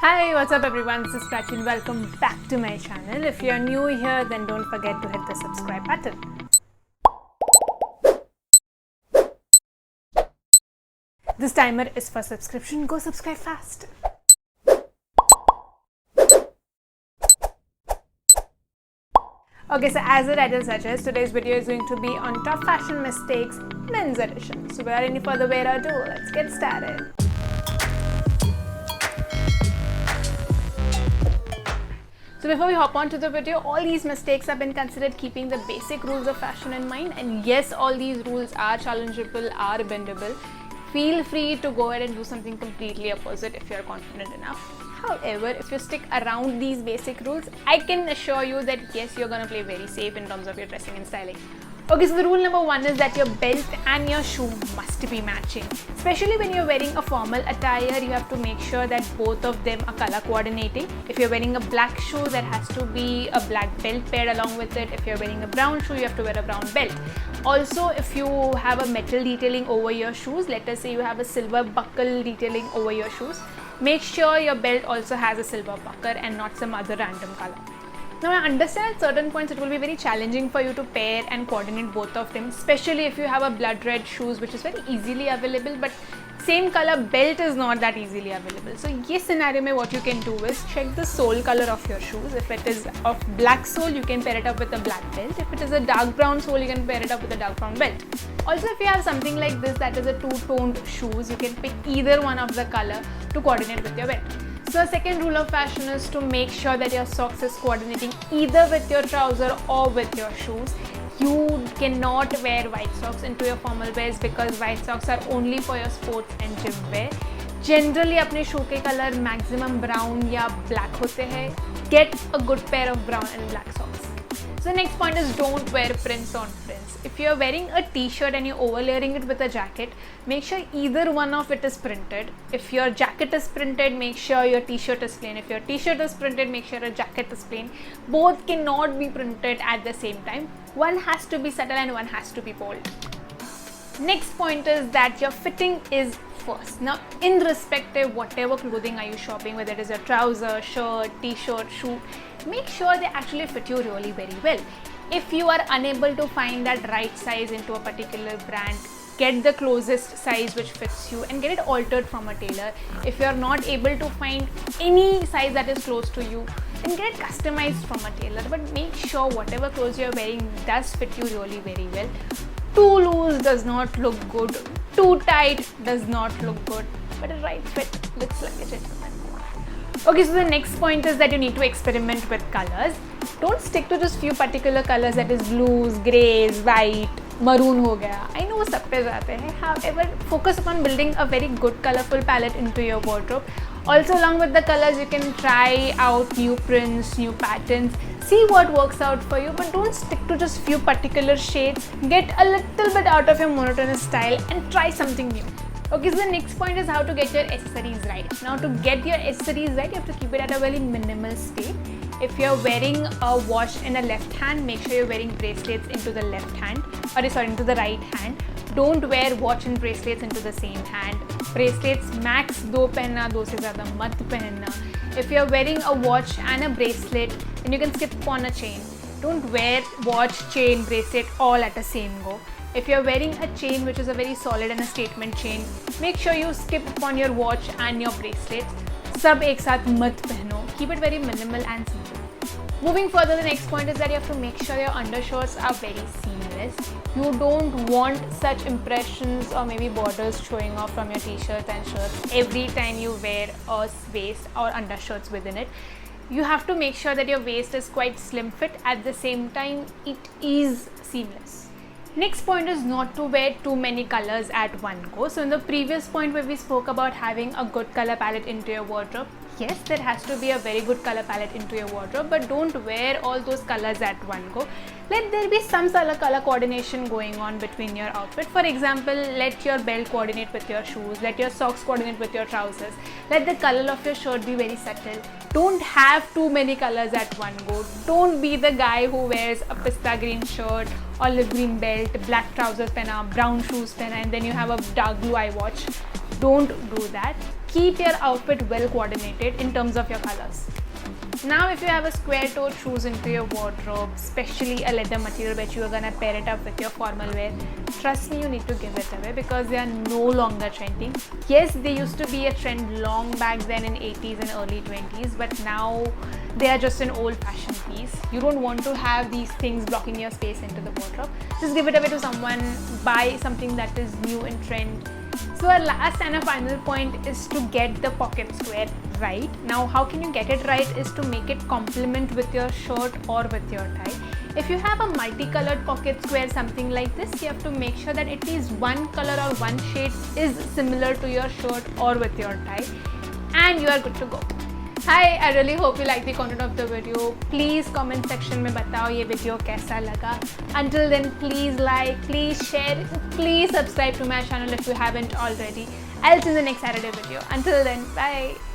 Hi, what's up everyone? This is Prachin. Welcome back to my channel. If you're new here, then don't forget to hit the subscribe button. This timer is for subscription. Go subscribe fast. Okay, so as the title suggests, today's video is going to be on top fashion mistakes, men's edition. So without any further ado, let's get started. So before we hop on to the video, all these mistakes have been considered keeping the basic rules of fashion in mind, and yes, all these rules are challengeable, are bendable. Feel free to go ahead and do something completely opposite if you're confident enough. However, if you stick around these basic rules, I can assure you that yes, you're gonna play very safe in terms of your dressing and styling. Okay, so the rule number one is that your belt and your shoe must be matching. Especially when you're wearing a formal attire, you have to make sure that both of them are color coordinating. If you're wearing a black shoe, there has to be a black belt paired along with it. If you're wearing a brown shoe, you have to wear a brown belt. Also, if you have a metal detailing over your shoes, let us say you have a silver buckle detailing over your shoes, make sure your belt also has a silver buckle and not some other random color. Now, I understand at certain points it will be very challenging for you to pair and coordinate both of them, especially if you have a blood red shoes, which is very easily available, but same color belt is not that easily available. So yes scenario mein what you can do is check the sole color of your shoes. If it is of black sole, you can pair it up with a black belt. If it is a dark brown sole, you can pair it up with a dark brown belt. Also, if you have something like this that is a two-toned shoes, you can pick either one of the color to coordinate with your belt. So the second rule of fashion is to make sure that your socks is coordinating either with your trouser or with your shoes. You cannot wear white socks into your formal wears because white socks are only for your sports and gym wear. Generally अपने शू के colour maximum brown या black होते हैं. Get a good pair of brown and black socks. So the next point is don't wear prints on prints. If you're wearing a t-shirt and you're overlaying it with a jacket, make sure either one of it is printed. If your jacket is printed, make sure your t-shirt is plain. If your t-shirt is printed, make sure your jacket is plain. Both cannot be printed at the same time. One has to be subtle and one has to be bold. Next point is that your fitting is first. Now, irrespective whatever clothing are you shopping, whether it is a trouser, shirt, t-shirt, shoe, make sure they actually fit you really very well. If you are unable to find that right size into a particular brand, get the closest size which fits you and get it altered from a tailor. If you are not able to find any size that is close to you, then get it customized from a tailor. But make sure whatever clothes you are wearing does fit you really very well. Too loose does not look good. Too tight does not look good. But a right fit looks like a gentleman. Okay, so the next point is that you need to experiment with colors. Don't stick to just few particular colors, that is blues, greys, white, maroon हो गया. I know वो सब पे जाते हैं. However, focus upon building a very good colorful palette into your wardrobe. Also, along with the colors, you can try out new prints, new patterns. See what works out for you, but don't stick to just few particular shades. Get a little bit out of your monotonous style and try something new. Okay, so the next point is how to get your accessories right. Now, to get your accessories right, you have to keep it at a very minimal state. If you're wearing a watch in the left hand, make sure you're wearing bracelets into the left hand, into the right hand. Don't wear watch and bracelets into the same hand. Bracelets max 2 पहनना, 2 से ज़्यादा मत पहनना. If you're wearing a watch and a bracelet, then you can skip on a chain. Don't wear watch, chain, bracelet all at the same go. If you're wearing a chain which is a very solid and a statement chain, make sure you skip on your watch and your bracelet. सब एक साथ मत पहनो. Keep it very minimal and simple. Moving further, the next point is that you have to make sure your undershirts are very seamless. You don't want such impressions or maybe borders showing off from your t-shirts and shirts every time you wear a waist or undershirts within it. You have to make sure that your waist is quite slim fit. At the same time, it is seamless. Next point is not to wear too many colors at one go. So in the previous point where we spoke about having a good color palette into your wardrobe, yes, there has to be a very good color palette into your wardrobe, but don't wear all those colors at one go. Let there be some color coordination going on between your outfit. For example, let your belt coordinate with your shoes, let your socks coordinate with your trousers, let the color of your shirt be very subtle. Don't have too many colors at one go. Don't be the guy who wears a pista green shirt, olive green belt, black trousers pehna, brown shoes pehna, and then you have a dark blue eye watch. Don't do that. Keep your outfit well coordinated in terms of your colors. Now if you have a square toed shoes into your wardrobe, especially a leather material which you are gonna pair it up with your formal wear, trust me, you need to give it away because they are no longer trending. Yes, they used to be a trend long back then in 80s and early 20s, but now they are just an old fashioned piece. You don't want to have these things blocking your space into the wardrobe. Just give it away to someone, buy something that is new in trend. So our last and a final point is to get the pocket square right. Now how can you get it right is to make it complement with your shirt or with your tie. If you have a multicolored pocket square, something like this, you have to make sure that at least one color or one shade is similar to your shirt or with your tie, and you are good to go. Hi, I really hope you like the content of the video. Please comment section में बताओ ये video कैसा लगा. Until then, please like, please share, please subscribe to my channel if you haven't already. I'll see you in the next Saturday video. Until then, bye.